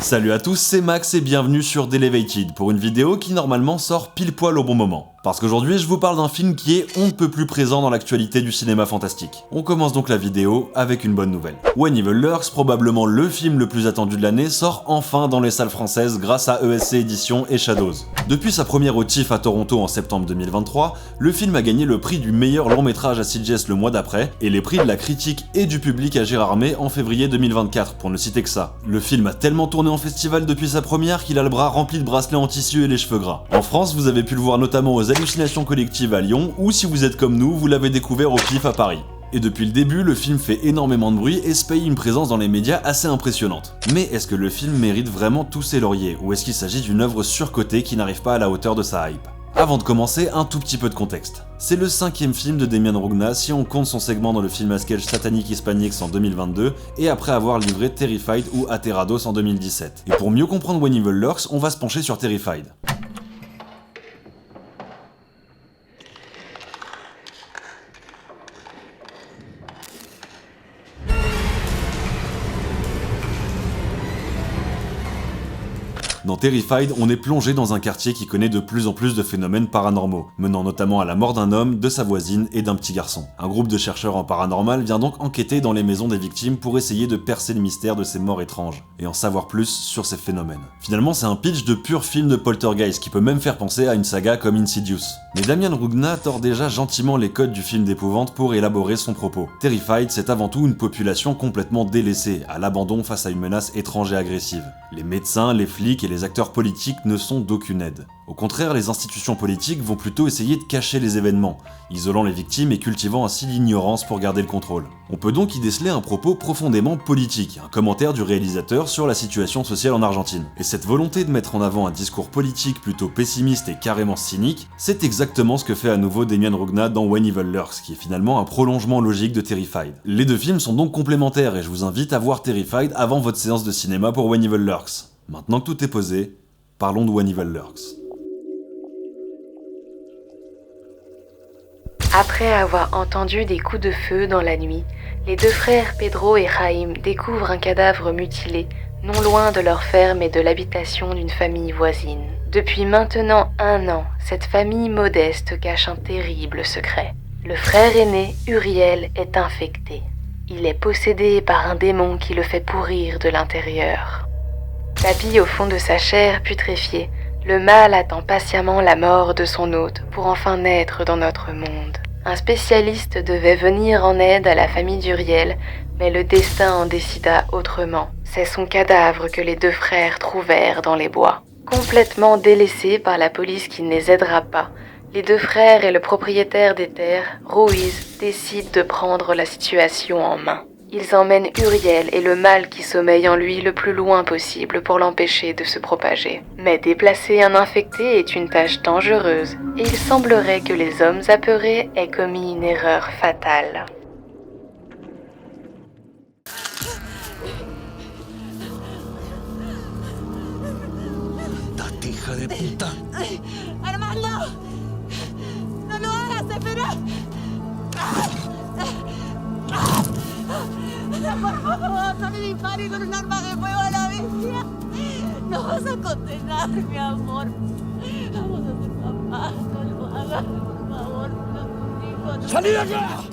Salut à tous, c'est Max et bienvenue sur Delevated pour une vidéo qui normalement sort pile poil au bon moment. Parce qu'aujourd'hui je vous parle d'un film qui est on ne peut plus présent dans l'actualité du cinéma fantastique. On commence donc la vidéo avec une bonne nouvelle. When Evil Lurks, probablement le film le plus attendu de l'année, sort enfin dans les salles françaises grâce à ESC Éditions et Shadows. Depuis sa première au TIFF à Toronto en septembre 2023, le film a gagné le prix du meilleur long métrage à Sitges le mois d'après, et les prix de la critique et du public à Gérardmer en février 2024, pour ne citer que ça. Le film a tellement tourné en festival depuis sa première qu'il a le bras rempli de bracelets en tissu et les cheveux gras. En France, vous avez pu le voir notamment aux Hallucinations collectives à Lyon, ou si vous êtes comme nous, vous l'avez découvert au PIF à Paris. Et depuis le début, le film fait énormément de bruit et se paye une présence dans les médias assez impressionnante. Mais est-ce que le film mérite vraiment tous ses lauriers, ou est-ce qu'il s'agit d'une œuvre surcotée qui n'arrive pas à la hauteur de sa hype? Avant de commencer, un tout petit peu de contexte. C'est le 5e film de Demian Rugna si on compte son segment dans le film à sketch Satanic Hispanics en 2022 et après avoir livré Terrified ou Aterrados en 2017. Et pour mieux comprendre When Evil Lurks, on va se pencher sur Terrified. Dans Terrified, on est plongé dans un quartier qui connaît de plus en plus de phénomènes paranormaux, menant notamment à la mort d'un homme, de sa voisine et d'un petit garçon. Un groupe de chercheurs en paranormal vient donc enquêter dans les maisons des victimes pour essayer de percer le mystère de ces morts étranges, et en savoir plus sur ces phénomènes. Finalement, c'est un pitch de pur film de poltergeist qui peut même faire penser à une saga comme Insidious. Mais Demian Rugna tord déjà gentiment les codes du film d'épouvante pour élaborer son propos. Terrified, c'est avant tout une population complètement délaissée, à l'abandon face à une menace étrange et agressive. Les médecins, les flics et les acteurs politiques ne sont d'aucune aide. Au contraire, les institutions politiques vont plutôt essayer de cacher les événements, isolant les victimes et cultivant ainsi l'ignorance pour garder le contrôle. On peut donc y déceler un propos profondément politique, un commentaire du réalisateur sur la situation sociale en Argentine. Et cette volonté de mettre en avant un discours politique plutôt pessimiste et carrément cynique, c'est exactement ce que fait à nouveau Demian Rugna dans When Evil Lurks, qui est finalement un prolongement logique de Terrified. Les deux films sont donc complémentaires et je vous invite à voir Terrified avant votre séance de cinéma pour When Evil Lurks. Maintenant que tout est posé, parlons de When Evil Lurks. Après avoir entendu des coups de feu dans la nuit, les deux frères Pedro et Jaime découvrent un cadavre mutilé, non loin de leur ferme et de l'habitation d'une famille voisine. Depuis maintenant 1 an, cette famille modeste cache un terrible secret. Le frère aîné, Uriel, est infecté. Il est possédé par un démon qui le fait pourrir de l'intérieur. Tapi au fond de sa chair putréfiée, le mâle attend patiemment la mort de son hôte pour enfin naître dans notre monde. Un spécialiste devait venir en aide à la famille d'Uriel, mais le destin en décida autrement. C'est son cadavre que les deux frères trouvèrent dans les bois. Complètement délaissés par la police qui ne les aidera pas, les deux frères et le propriétaire des terres, Ruiz, décident de prendre la situation en main. Ils emmènent Uriel et le mal qui sommeille en lui le plus loin possible pour l'empêcher de se propager. Mais déplacer un infecté est une tâche dangereuse, et il semblerait que les hommes apeurés aient commis une erreur fatale. ¡Date, hija de puta! ¡Armando! ¡No lo hagas, espera! Por favor, no le dispares con un arma de fuego a la bestia. Nos vas a condenar, mi amor. Vamos a ser papás, no lo hagas, por favor. No, no. ¡Salid de acá!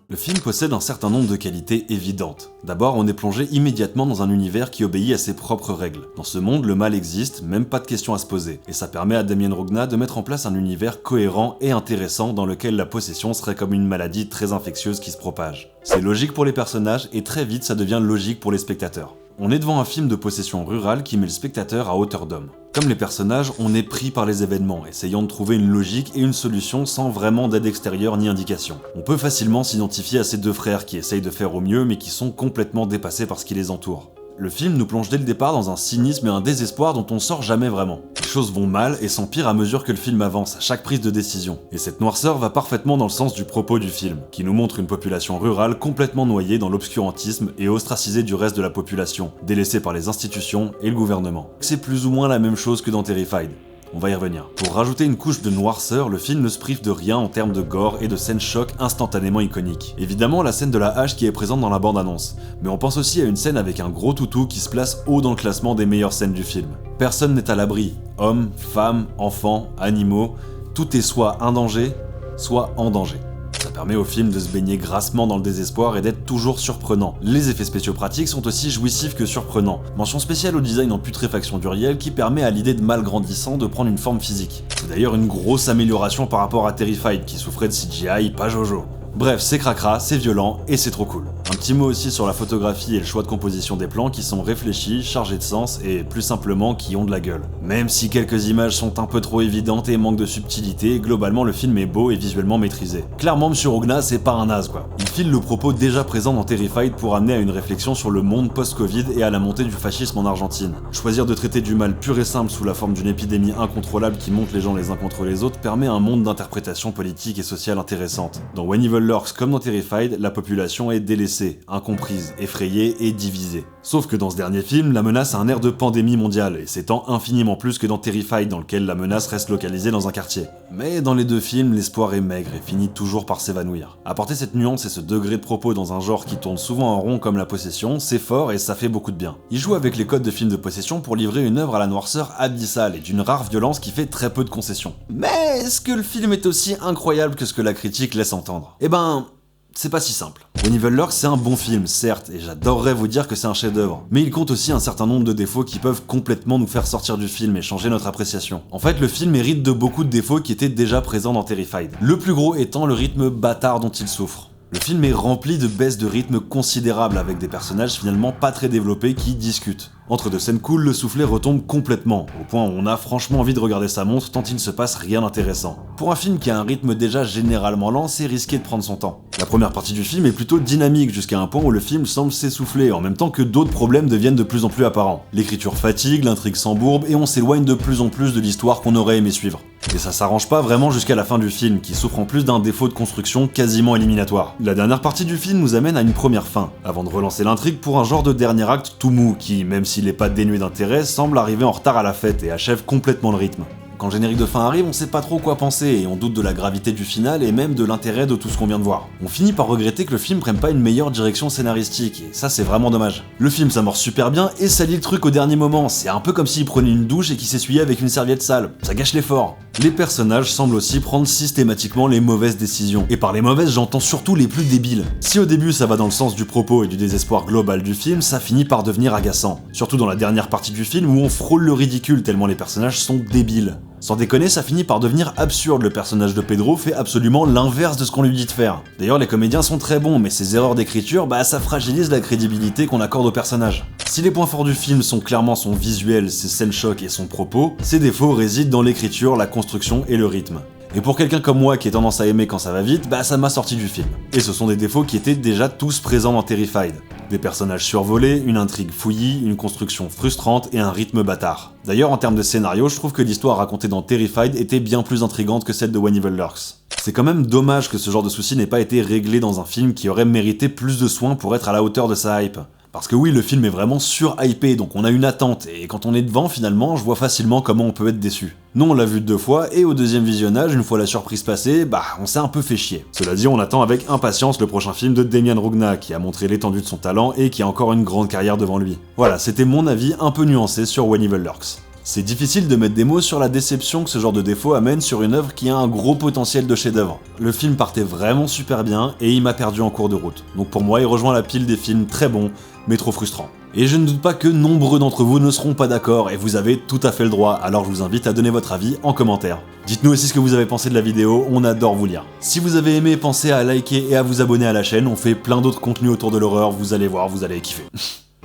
Le film possède un certain nombre de qualités évidentes. D'abord, on est plongé immédiatement dans un univers qui obéit à ses propres règles. Dans ce monde, le mal existe, même pas de question à se poser. Et ça permet à Demian Rugna de mettre en place un univers cohérent et intéressant dans lequel la possession serait comme une maladie très infectieuse qui se propage. C'est logique pour les personnages et très vite ça devient logique pour les spectateurs. On est devant un film de possession rurale qui met le spectateur à hauteur d'homme. Comme les personnages, on est pris par les événements, essayant de trouver une logique et une solution sans vraiment d'aide extérieure ni indication. On peut facilement s'identifier à ces deux frères qui essayent de faire au mieux mais qui sont complètement dépassés par ce qui les entoure. Le film nous plonge dès le départ dans un cynisme et un désespoir dont on sort jamais vraiment. Les choses vont mal et s'empirent à mesure que le film avance, à chaque prise de décision. Et cette noirceur va parfaitement dans le sens du propos du film, qui nous montre une population rurale complètement noyée dans l'obscurantisme et ostracisée du reste de la population, délaissée par les institutions et le gouvernement. C'est plus ou moins la même chose que dans Terrified. On va y revenir. Pour rajouter une couche de noirceur, le film ne se prive de rien en termes de gore et de scènes choc instantanément iconiques. Évidemment, la scène de la hache qui est présente dans la bande-annonce, mais on pense aussi à une scène avec un gros toutou qui se place haut dans le classement des meilleures scènes du film. Personne n'est à l'abri. Hommes, femmes, enfants, animaux, tout est soit un danger, soit en danger. Ça permet au film de se baigner grassement dans le désespoir et d'être toujours surprenant. Les effets spéciaux pratiques sont aussi jouissifs que surprenants. Mention spéciale au design en putréfaction du réel qui permet à l'idée de mal grandissant de prendre une forme physique. C'est d'ailleurs une grosse amélioration par rapport à Terrified qui souffrait de CGI pas jojo. Bref, c'est cracra, c'est violent et c'est trop cool. Un petit mot aussi sur la photographie et le choix de composition des plans qui sont réfléchis, chargés de sens et plus simplement qui ont de la gueule. Même si quelques images sont un peu trop évidentes et manquent de subtilité, globalement le film est beau et visuellement maîtrisé. Clairement Monsieur Rogna c'est pas un naze quoi. Il file le propos déjà présent dans Terrified pour amener à une réflexion sur le monde post-Covid et à la montée du fascisme en Argentine. Choisir de traiter du mal pur et simple sous la forme d'une épidémie incontrôlable qui monte les gens les uns contre les autres permet un monde d'interprétation politique et sociale intéressante. Dans When Evil Lurks comme dans Terrified, la population est délaissée, incomprise, effrayée et divisée. Sauf que dans ce dernier film, la menace a un air de pandémie mondiale, et s'étend infiniment plus que dans Terrified, dans lequel la menace reste localisée dans un quartier. Mais dans les deux films, l'espoir est maigre et finit toujours par s'évanouir. Apporter cette nuance et ce degré de propos dans un genre qui tourne souvent en rond comme la possession, c'est fort et ça fait beaucoup de bien. Il joue avec les codes de films de possession pour livrer une œuvre à la noirceur abyssale et d'une rare violence qui fait très peu de concessions. Mais est-ce que le film est aussi incroyable que ce que la critique laisse entendre ? Eh ben, c'est pas si simple. When Evil Lurks, c'est un bon film, certes, et j'adorerais vous dire que c'est un chef-d'œuvre, mais il compte aussi un certain nombre de défauts qui peuvent complètement nous faire sortir du film et changer notre appréciation. En fait, le film hérite de beaucoup de défauts qui étaient déjà présents dans Terrified. Le plus gros étant le rythme bâtard dont il souffre. Le film est rempli de baisses de rythme considérables avec des personnages finalement pas très développés qui discutent. Entre deux scènes cool, le soufflet retombe complètement, au point où on a franchement envie de regarder sa montre tant il ne se passe rien d'intéressant. Pour un film qui a un rythme déjà généralement lent, c'est risqué de prendre son temps. La première partie du film est plutôt dynamique jusqu'à un point où le film semble s'essouffler, en même temps que d'autres problèmes deviennent de plus en plus apparents. L'écriture fatigue, l'intrigue s'embourbe et on s'éloigne de plus en plus de l'histoire qu'on aurait aimé suivre. Et ça s'arrange pas vraiment jusqu'à la fin du film, qui souffre en plus d'un défaut de construction quasiment éliminatoire. La dernière partie du film nous amène à une première fin, avant de relancer l'intrigue pour un genre de dernier acte tout mou, qui, même s'il est pas dénué d'intérêt, semble arriver en retard à la fête et achève complètement le rythme. Quand le générique de fin arrive, on sait pas trop quoi penser et on doute de la gravité du final et même de l'intérêt de tout ce qu'on vient de voir. On finit par regretter que le film prenne pas une meilleure direction scénaristique et ça c'est vraiment dommage. Le film s'amorce super bien et salit le truc au dernier moment, c'est un peu comme s'il prenait une douche et qu'il s'essuyait avec une serviette sale, ça gâche l'effort. Les personnages semblent aussi prendre systématiquement les mauvaises décisions, et par les mauvaises j'entends surtout les plus débiles. Si au début ça va dans le sens du propos et du désespoir global du film, ça finit par devenir agaçant. Surtout dans la dernière partie du film où on frôle le ridicule tellement les personnages sont débiles. Sans déconner, ça finit par devenir absurde, le personnage de Pedro fait absolument l'inverse de ce qu'on lui dit de faire. D'ailleurs, les comédiens sont très bons, mais ces erreurs d'écriture, ça fragilise la crédibilité qu'on accorde au personnage. Si les points forts du film sont clairement son visuel, ses scènes chocs et son propos, ses défauts résident dans l'écriture, la construction et le rythme. Et pour quelqu'un comme moi qui a tendance à aimer quand ça va vite, ça m'a sorti du film. Et ce sont des défauts qui étaient déjà tous présents dans Terrified. Des personnages survolés, une intrigue fouillie, une construction frustrante et un rythme bâtard. D'ailleurs, en termes de scénario, je trouve que l'histoire racontée dans Terrified était bien plus intrigante que celle de When Evil Lurks. C'est quand même dommage que ce genre de souci n'ait pas été réglé dans un film qui aurait mérité plus de soin pour être à la hauteur de sa hype. Parce que oui, le film est vraiment sur-hypé, donc on a une attente, et quand on est devant, finalement, je vois facilement comment on peut être déçu. Nous, on l'a vu 2 fois, et au deuxième visionnage, une fois la surprise passée, on s'est un peu fait chier. Cela dit, on attend avec impatience le prochain film de Demian Rugna, qui a montré l'étendue de son talent et qui a encore une grande carrière devant lui. Voilà, c'était mon avis un peu nuancé sur When Evil Lurks. C'est difficile de mettre des mots sur la déception que ce genre de défaut amène sur une œuvre qui a un gros potentiel de chef-d'œuvre. Le film partait vraiment super bien et il m'a perdu en cours de route. Donc pour moi, il rejoint la pile des films très bons, mais trop frustrants. Et je ne doute pas que nombreux d'entre vous ne seront pas d'accord et vous avez tout à fait le droit, alors je vous invite à donner votre avis en commentaire. Dites-nous aussi ce que vous avez pensé de la vidéo, on adore vous lire. Si vous avez aimé, pensez à liker et à vous abonner à la chaîne, on fait plein d'autres contenus autour de l'horreur, vous allez voir, vous allez kiffer.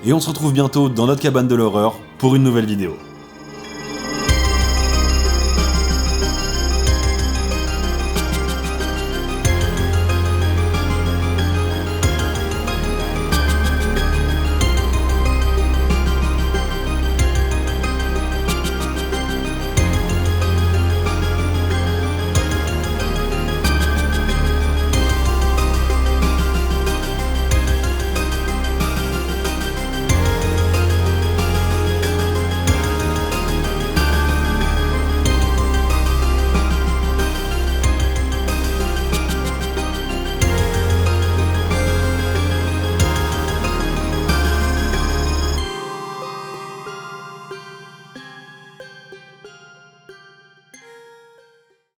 Et on se retrouve bientôt dans notre cabane de l'horreur pour une nouvelle vidéo.